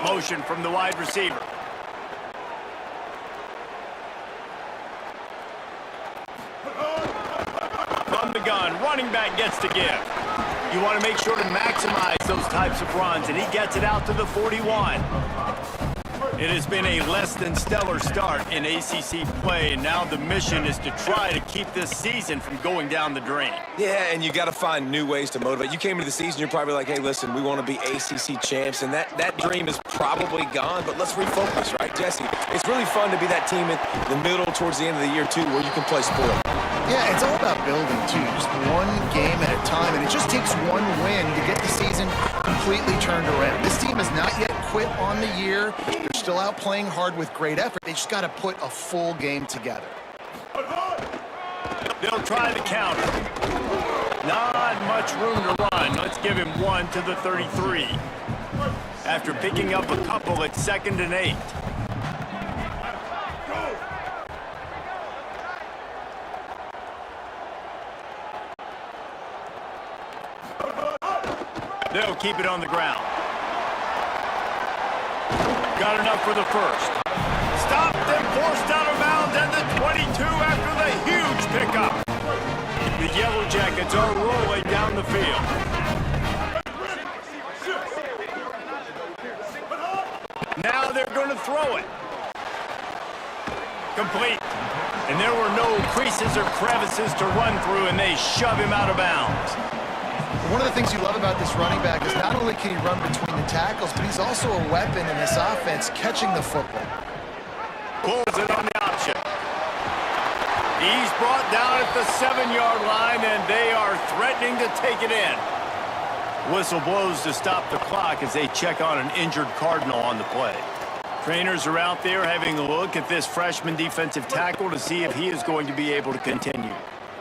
Motion from the wide receiver. From the gun, running back gets to give. You want to make sure to maximize those types of runs, and he gets it out to the 41. It has been a less than stellar start in ACC play, and now the mission is to try to keep this season from going down the drain. Yeah, and you got to find new ways to motivate. You came into the season, you're probably like, hey, listen, we want to be ACC champs, and that dream is probably gone, but let's refocus, right, Jesse? It's really fun to be that team in the middle towards the end of the year, too, where you can play sport. Yeah, it's all about building, too. Just one game at a time, and it just takes one win to get the season completely turned around. This team has not yet quit on the year. They're still out playing hard with great effort. They just got to put a full game together. They'll try the counter. Not much room to run. Let's give him one to the 33. After picking up a couple at 2nd and 8. They'll keep it on the ground. Got enough for the first. Stopped and forced out of bounds at the 22 after the huge pickup. The Yellow Jackets are rolling down the field. Now they're going to throw it. Complete. And there were no creases or crevices to run through, and they shove him out of bounds. One of the things you love about this running back is not only can he run between the tackles, but he's also a weapon in this offense catching the football. Pulls it on the option. He's brought down at the 7-yard line, and they are threatening to take it in. Whistle blows to stop the clock as they check on an injured Cardinal on the play. Trainers are out there having a look at this freshman defensive tackle to see if he is going to be able to continue.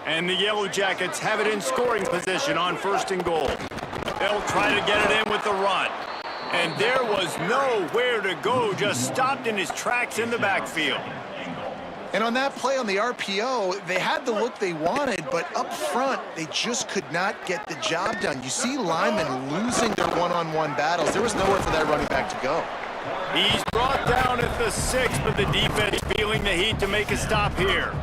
And the Yellow Jackets have it in scoring position on 1st and goal. They'll try to get it in with the run. And there was nowhere to go, just stopped in his tracks in the backfield. And on that play on the RPO, they had the look they wanted, but up front, they just could not get the job done. You see linemen losing their one-on-one battles. There was nowhere for that running back to go. He's brought down at the 6, but the defense feeling the heat to make a stop here.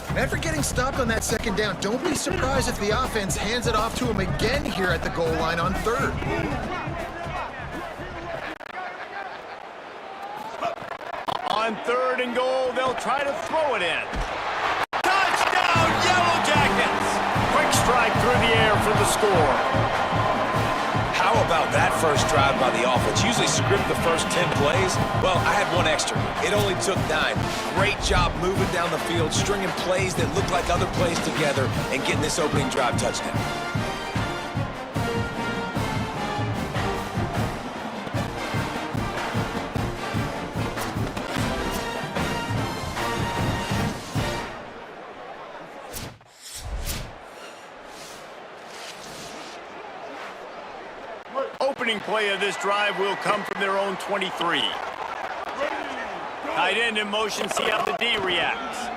And after getting stopped on that 2nd down, don't be surprised if the offense hands it off to him again here at the goal line on 3rd. On 3rd and goal, they'll try to throw it in. Touchdown, Yellow Jackets! Quick strike through the air for the score. How about that first drive by the offense? Usually script the first 10 plays. Well, I had one extra. It only took 9. Great job moving down the field, stringing plays that look like other plays together, and getting this opening drive touchdown. Opening play of this drive will come from their own 23. Tight end in motion, see how the D reacts.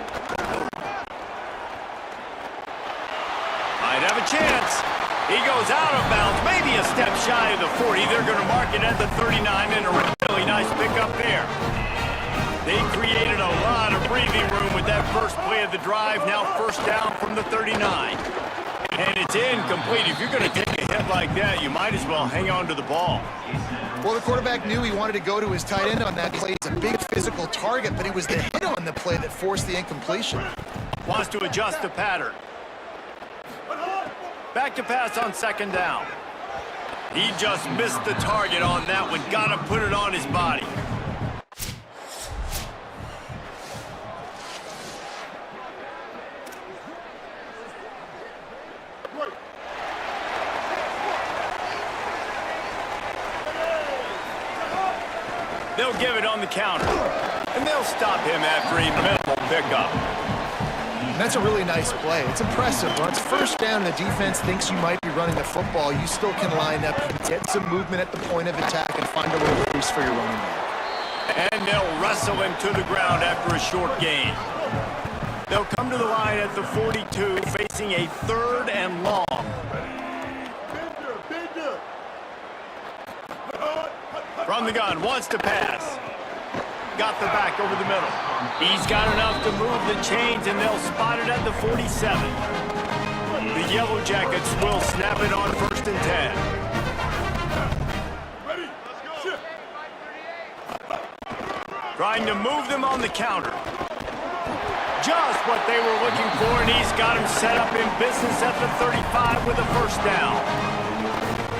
Might have a chance. He goes out of bounds, maybe a step shy of the 40. They're going to mark it at the 39, and a really nice pickup there. They created a lot of breathing room with that first play of the drive. Now 1st down from the 39. And it's incomplete. If you're going to take a hit like that, you might as well hang on to the ball. Well, the quarterback knew he wanted to go to his tight end on that play. He's a big physical target, but it was the hit on the play that forced the incompletion. Wants to adjust the pattern. Back to pass on 2nd down. He just missed the target on that one. Got to put it on his body. They'll give it on the counter, and they'll stop him after a minimal pickup. And that's a really nice play. It's impressive. When it's 1st down and the defense thinks you might be running the football, you still can line up, get some movement at the point of attack, and find a little boost for your running back. And they'll wrestle him to the ground after a short gain. They'll come to the line at the 42, facing a 3rd and long. From the gun, wants to pass. Got the back over the middle. He's got enough to move the chains, and they'll spot it at the 47. The Yellow Jackets will snap it on 1st and 10. trying to move them on the counter. Just what they were looking for, and he's got him set up in business at the 35 with a first down.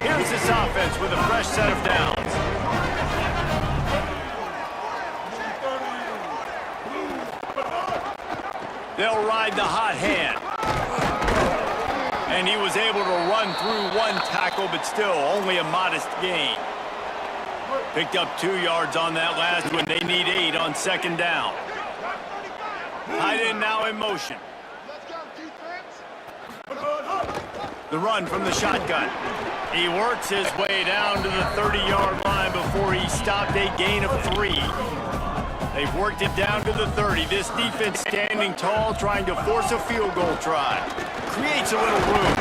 Here's this offense with a fresh set of downs. They'll ride the hot hand. And he was able to run through one tackle, but still only a modest gain. Picked up 2 yards on that last one. They need 8 on second down. Tight end now in motion. The run from the shotgun. He works his way down to the 30-yard line before he stopped, a gain of 3. They've worked it down to the 30. This defense standing tall, trying to force a field goal try. Creates a little room.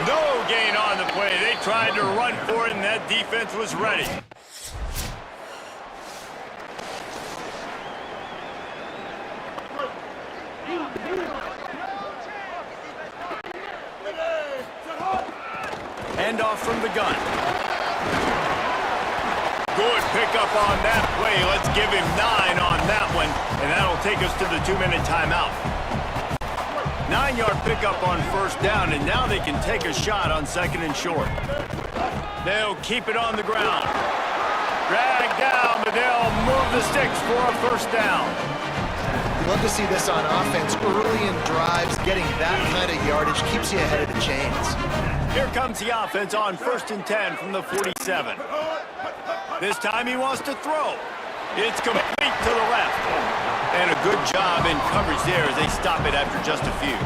No gain on the play. They tried to run for it, and that defense was ready. Handoff from the gun. Good pickup on that play. Let's give him 9 on that one, and that'll take us to the 2-minute timeout. 9-yard pickup on first down, and now they can take a shot on second and short. They'll keep it on the ground. Drag down, but they'll move the sticks for a first down. You love to see this on offense. Early in drives, getting that kind of yardage keeps you ahead of the chains. Here comes the offense on 1st and 10 from the 47. This time he wants to throw. It's complete to the left. And a good job in coverage there as they stop it after just a few.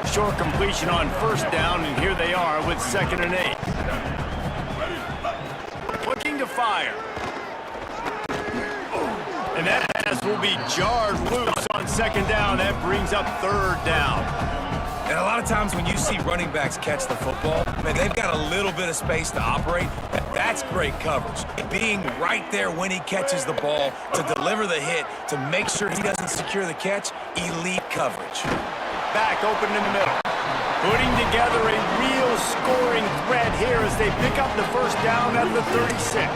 Short completion on first down, and here they are with 2nd and 8. Looking to fire. And that pass will be jarred loose on second down. That brings up 3rd down. And a lot of times when you see running backs catch the football, man, they've got a little bit of space to operate. That's great coverage. Being right there when he catches the ball to deliver the hit, to make sure he doesn't secure the catch, elite coverage. Back open in the middle. Putting together a real scoring threat here as they pick up the first down at the 36.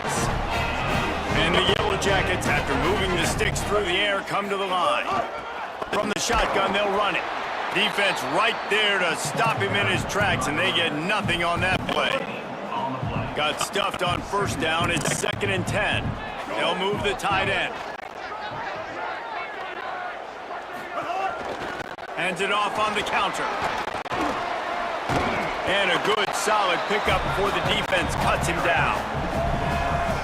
And the Yellow Jackets, after moving the sticks through the air, come to the line. From the shotgun, they'll run it. Defense right there to stop him in his tracks, and they get nothing on that play. Got stuffed on first down. It's 2nd and 10. They'll move the tight end. Hands it off on the counter. And a good, solid pickup before the defense cuts him down.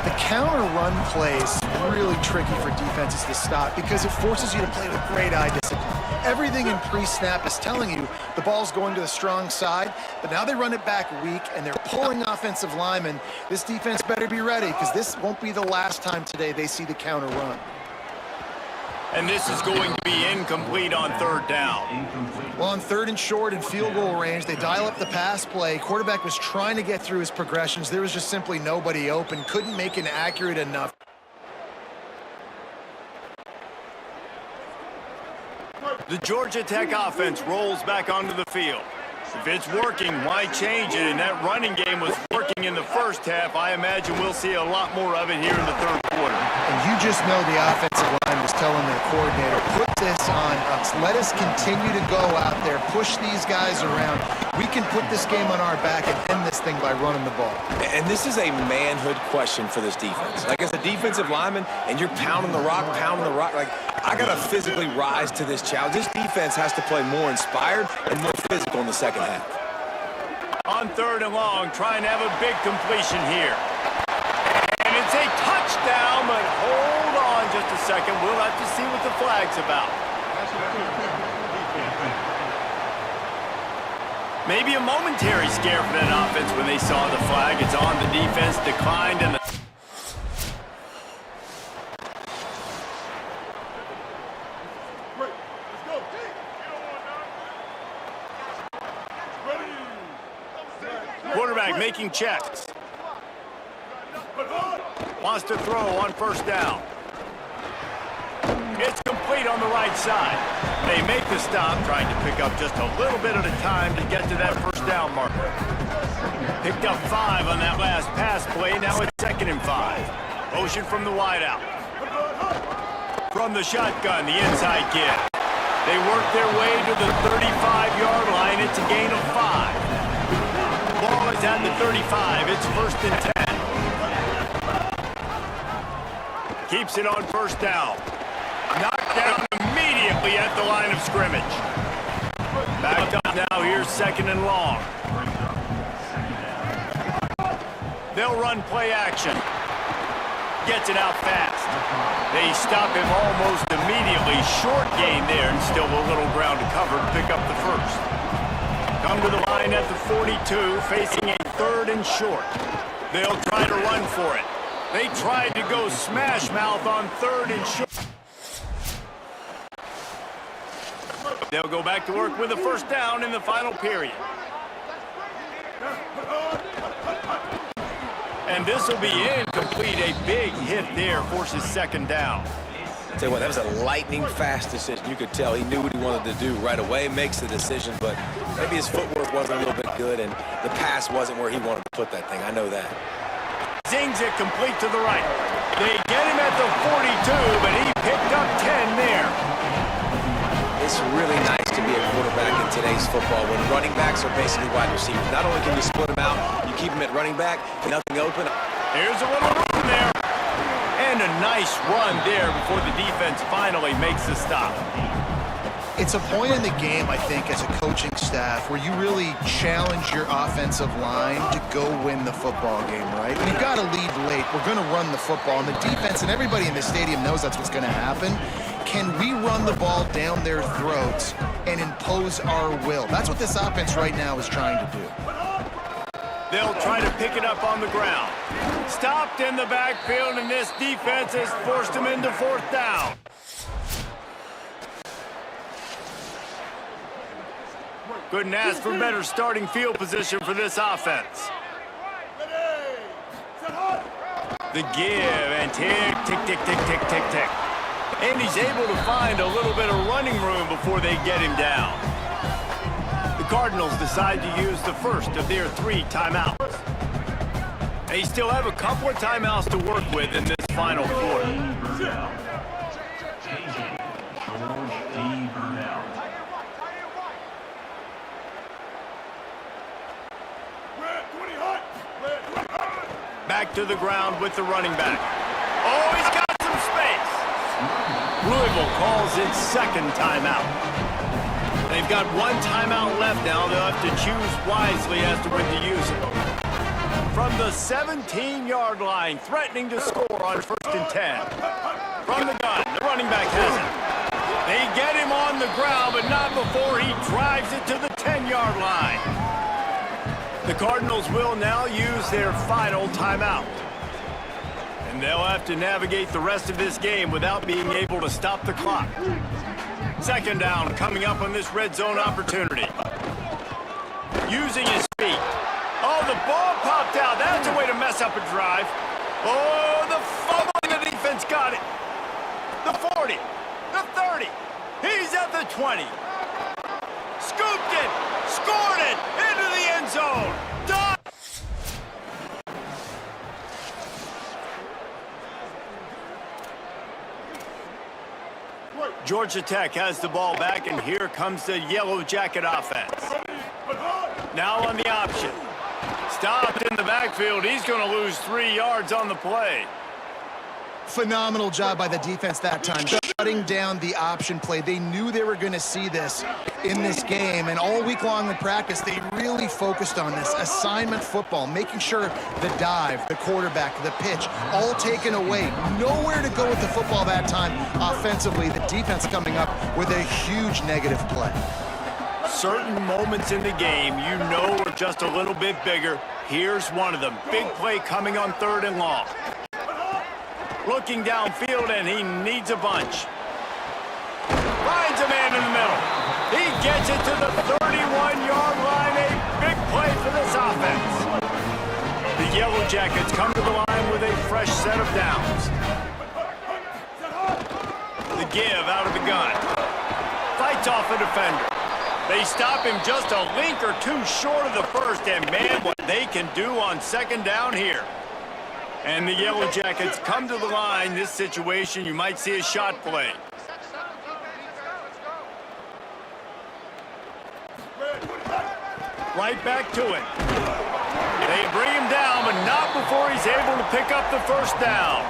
The counter run plays really tricky for defenses to stop because it forces you to play with great eye discipline. Everything in pre-snap is telling you the ball's going to the strong side, but now they run it back weak and they're pulling offensive linemen. This defense better be ready because this won't be the last time today they see the counter run. And this is going to be incomplete on 3rd down. Well, on 3rd and short and field goal range, they dial up the pass play. Quarterback was trying to get through his progressions. There was just simply nobody open. Couldn't make it accurate enough. The Georgia Tech offense rolls back onto the field. If it's working, why change it? And that running game was working in the first half. I imagine we'll see a lot more of it here in the 3rd quarter. And you just know the offensive line was telling their coordinator, put this on us. Let us continue to go out there, push these guys around. We can put this game on our back and end this thing by running the ball. And this is a manhood question for this defense. Like, as a defensive lineman, and you're pounding the rock, like, I got to physically rise to this challenge. This defense has to play more inspired and more physical in the second half. On 3rd and long, trying to have a big completion here. And it's a touchdown, but hold on just a second. We'll have to see what the flag's about. Maybe a momentary scare for that offense when they saw the flag. It's on the defense, declined, and the quarterback making checks. Wants to throw on first down. It's complete on the right side. They make the stop, trying to pick up just a little bit at a time to get to that first down marker. Picked up 5 on that last pass play. Now it's 2nd and 5. Motion from the wideout. From the shotgun, the inside kid. They work their way to the 35-yard line. It's a gain of 5. Ball is at the 35. It's 1st and 10. Keeps it on 1st down. Knocked down immediately at the line of scrimmage. Back up now. Here's 2nd and long. They'll run play action. Gets it out fast. They stop him almost immediately. Short gain there, and still a little ground to cover to pick up the 1st. Come to the line at the 42, facing a 3rd and short. They'll try to run for it. They tried to go smash mouth on 3rd and short. They'll go back to work with a 1st down in the final period. And this will be incomplete. A big hit there forces 2nd down. Tell you what, that was a lightning-fast decision. You could tell he knew what he wanted to do right away, makes the decision, but maybe his footwork wasn't a little bit good, and the pass wasn't where he wanted to put that thing. I know that. Zings it complete to the right. They get him at the 42, but he picked up 10 there. It's really nice to be a quarterback in today's football when running backs are basically wide receivers. Not only can you split them out, you keep them at running back, nothing open. Here's a little room there. And a nice run there before the defense finally makes the stop. It's a point in the game, I think, as a coaching staff where you really challenge your offensive line to go win the football game, right? We've got to lead late. We're going to run the football. And the defense and everybody in the stadium knows that's what's going to happen. Can we run the ball down their throats and impose our will? That's what this offense right now is trying to do. They'll try to pick it up on the ground. Stopped in the backfield, and this defense has forced them into 4th down. Couldn't ask for better starting field position for this offense. The give, and tick, tick, tick, tick, tick, tick, tick. And he's able to find a little bit of running room before they get him down. The Cardinals decide to use the 1st of their 3 timeouts. They still have a couple of timeouts to work with in this final quarter. Back to the ground with the running back. Oh, he's got some space. Louisville calls its 2nd timeout. They've got 1 timeout left now. They'll have to choose wisely as to when to use it. From the 17-yard line, threatening to score on 1st and 10. From the gun, the running back has it. They get him on the ground, but not before he drives it to the 10-yard line. The Cardinals will now use their final timeout. And they'll have to navigate the rest of this game without being able to stop the clock. 2nd down coming up on this red zone opportunity. Using his feet. Oh, the ball popped out. That's a way to mess up a drive. Oh, the fumbling. The defense got it. The 40. The 30. He's at the 20. Scooped it. Scored it. Into the end zone. Done. Georgia Tech has the ball back, and here comes the Yellow Jacket offense. Now on the option. Stopped in the backfield. He's going to lose 3 yards on the play. Phenomenal job by the defense that time, shutting down the option play. They knew they were going to see this in this game, and all week long in practice, they really focused on this assignment football, making sure the dive, the quarterback, the pitch, all taken away. Nowhere to go with the football that time offensively. The defense coming up with a huge negative play. Certain moments in the game you know are just a little bit bigger. Here's one of them. Big play coming on 3rd and long. Looking downfield, and he needs a bunch. Finds a man in the middle. He gets it to the 31-yard line. A big play for this offense. The Yellow Jackets come to the line with a fresh set of downs. The give out of the gun. Fights off a defender. They stop him just a link or two short of the 1st, and man, what they can do on 2nd down here. And the Yellow Jackets come to the line. This situation, you might see a shot play. Right back to it. They bring him down, but not before he's able to pick up the first down.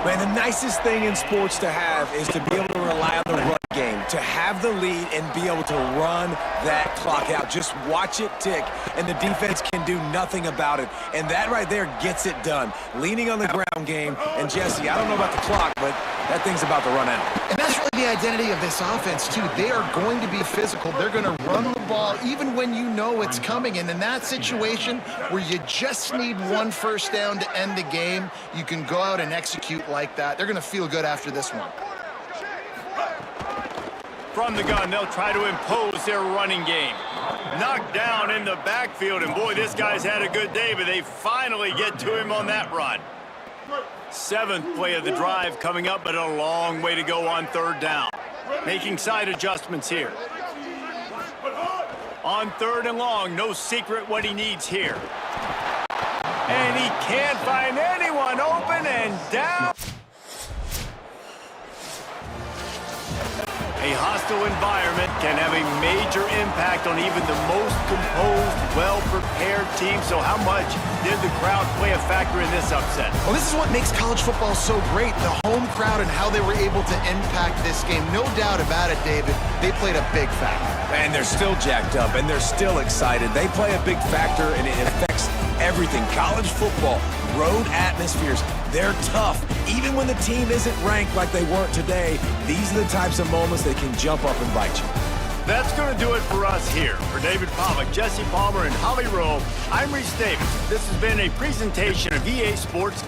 Man, the nicest thing in sports to have is to be able to rely on the run game, to have the lead and be able to run that clock out. Just watch it tick, and the defense can do nothing about it. And that right there gets it done. Leaning on the ground game, and Jesse, I don't know about the clock, but that thing's about to run out. And that's really the identity of this offense, too. They are going to be physical. They're going to run the ball even when you know it's coming. And in that situation where you just need one first down to end the game, you can go out and execute like that. They're going to feel good after this one. From the gun, they'll try to impose their running game. Knocked down in the backfield, and boy, this guy's had a good day, but they finally get to him on that run. 7th play of the drive coming up, but a long way to go on 3rd down. Making side adjustments here. On 3rd and long, no secret what he needs here. And he can't find anyone open, and down. A hostile environment can have a major impact on even the most composed, well-prepared team. So how much did the crowd play a factor in this upset? Well, this is what makes college football so great, the home crowd and how they were able to impact this game. No doubt about it, David. They played a big factor. And they're still jacked up, and they're still excited. They play a big factor, and it affects everything. College football, road atmospheres, they're tough. Even when the team isn't ranked like they weren't today, these are the types of moments that can jump up and bite you. That's going to do it for us here. For David Pollack, Jesse Palmer, and Holly Rowe, I'm Reese Davis. This has been a presentation of EA Sports.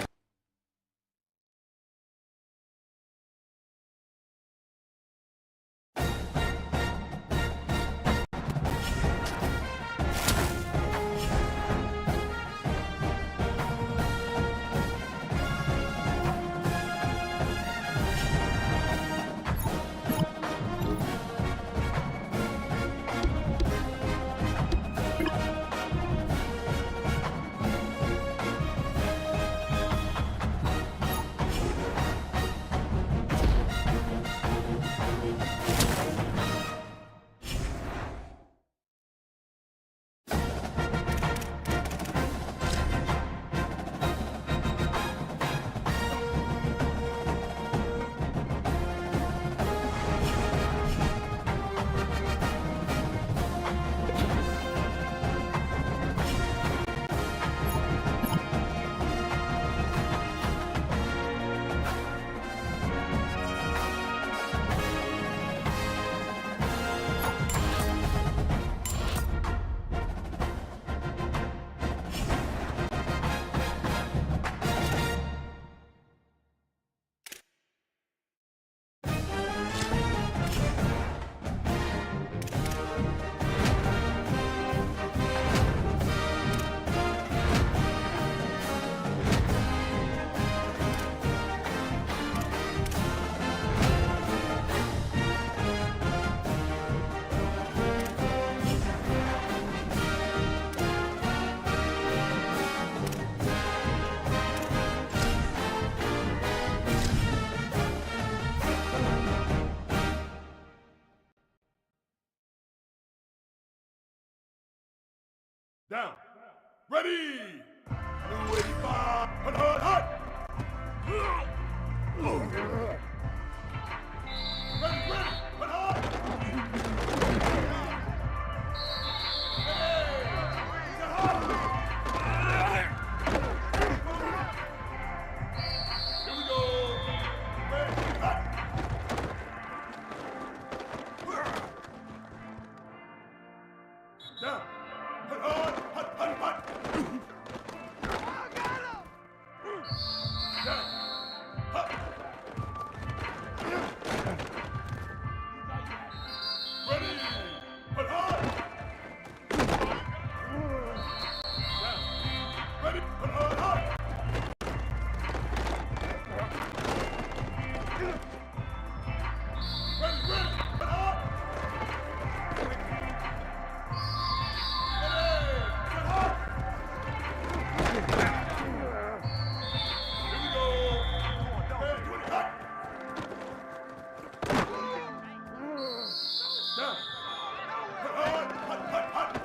Down. Ready. 285. Hut, hut, hut. Ready, ready. Hut, hut. Here we go. Ready, hut. Down. Hut, hut. Hut, hut, hut. Down. Hut. Ready. Hut, hut. Down. Ready. Hut, hut, hut. Ready, ready. Hut, hut. Ready. Down. Put hard. Hut.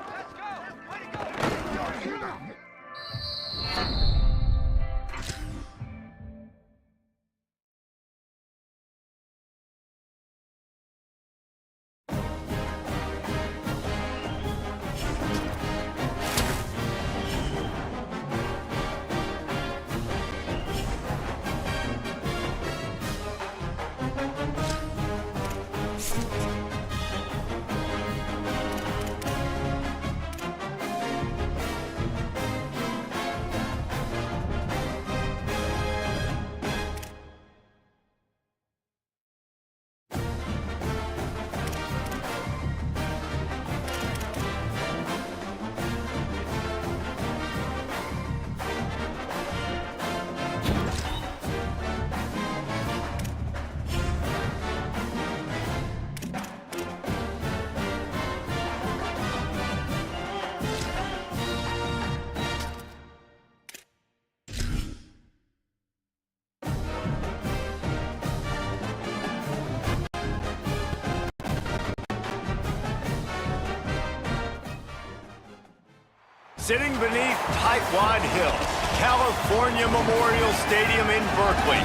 Sitting beneath Tightwad Hill, California Memorial Stadium in Berkeley.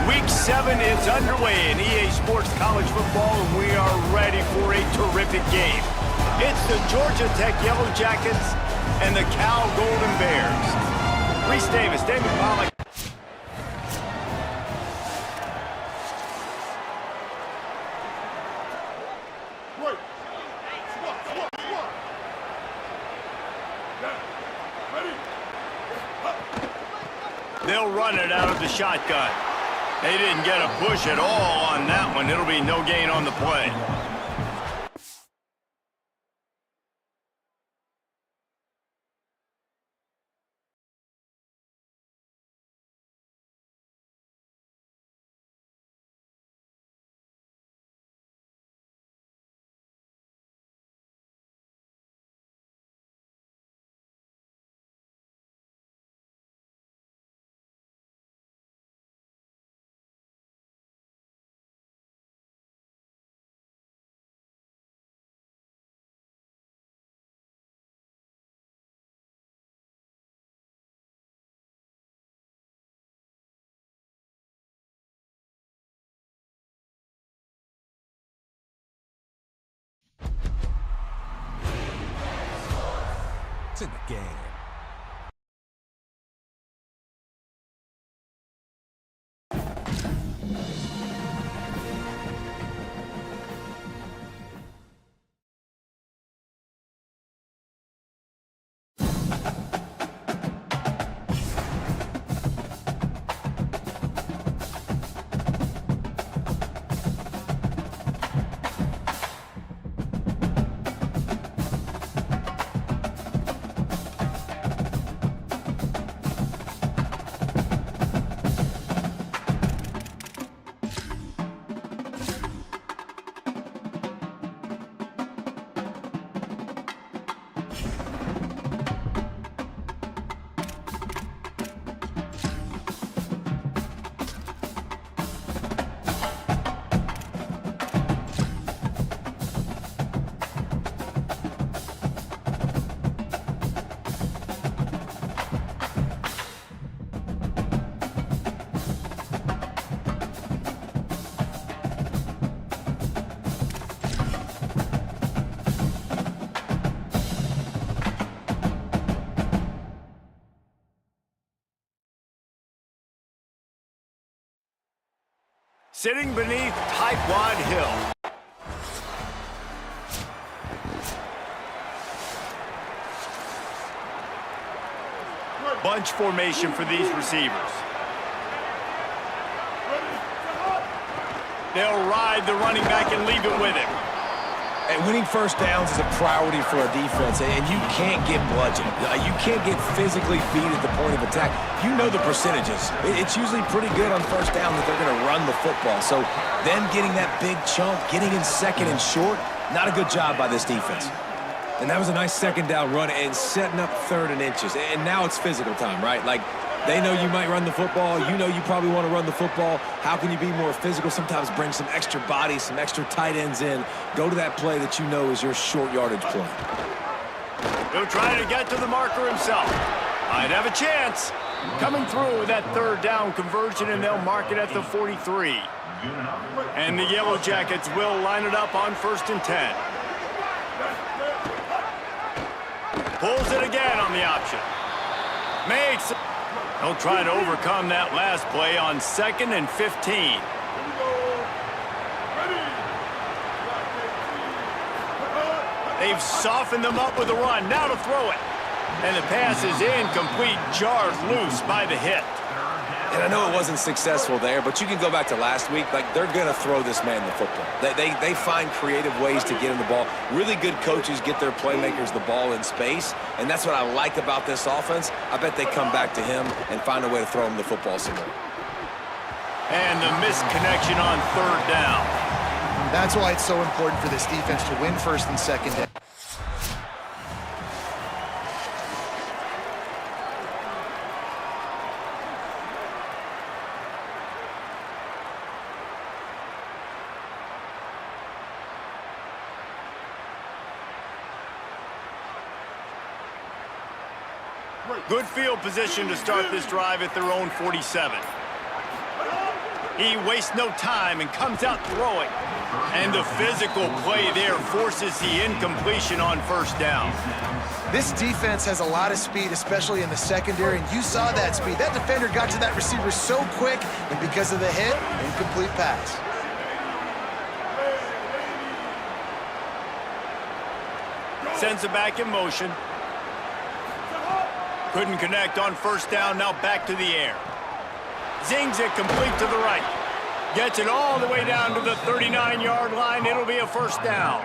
Week 7 is underway in EA Sports College Football, and we are ready for a terrific game. It's the Georgia Tech Yellow Jackets and the Cal Golden Bears. Reese Davis, David Pollock. Right. Squat. Down. Ready. Hut. They'll run it out of the shotgun. They didn't get a push at all on that one. It'll be no gain on the play. It's in the game. Sitting beneath Tightwad Hill. Bunch formation for these receivers. They'll ride the running back and leave it with him. And winning first downs is a priority for a defense, and you can't get bludgeoned. You can't get physically beat at the point of attack. You know the percentages. It's usually pretty good on first down that they're going to run the football. So them getting that big chunk, getting in second and short, not a good job by this defense. And that was a nice second down run and setting up 3rd and inches. And now it's physical time, right? Like, They know you might run the football. You know you probably want to run the football. How can you be more physical? Sometimes bring some extra bodies, some extra tight ends in. Go to that play that you know is your short yardage play. He'll try to get to the marker himself. Might have a chance. Coming through with that third down conversion, and they'll mark it at the 43. And the Yellow Jackets will line it up on 1st and 10. Pulls it again on the option. Makes it. He'll try to overcome that last play on 2nd and 15. They've softened them up with a run. Now to throw it. And the pass is incomplete, jarred loose by the hit. And I know it wasn't successful there, but you can go back to last week. Like, they're going to throw this man the football. They find creative ways to get him the ball. Really good coaches get their playmakers the ball in space, and that's what I like about this offense. I bet they come back to him and find a way to throw him the football some more. And the missed connection on 3rd down. That's why it's so important for this defense to win 1st and 2nd down. Good field position to start this drive at their own 47. He wastes no time and comes out throwing. And the physical play there forces the incompletion on 1st down. This defense has a lot of speed, especially in the secondary, and you saw that speed. That defender got to that receiver so quick, and because of the hit, incomplete pass. Sends it back in motion. Couldn't connect on 1st down, now back to the air. Zings it complete to the right. Gets it all the way down to the 39-yard line. It'll be a 1st down.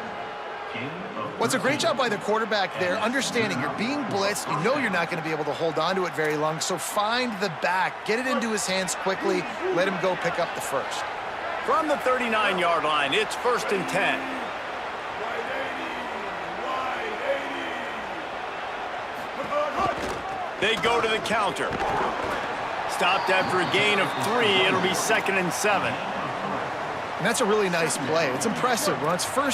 Well, it's a great job by the quarterback there, understanding you're being blitzed. You know you're not going to be able to hold on to it very long, so find the back. Get it into his hands quickly. Let him go pick up the first. From the 39-yard line, it's 1st and 10. They go to the counter. Stopped after a gain of 3. It'll be 2nd and 7. And that's a really nice play. It's impressive. When it's 1st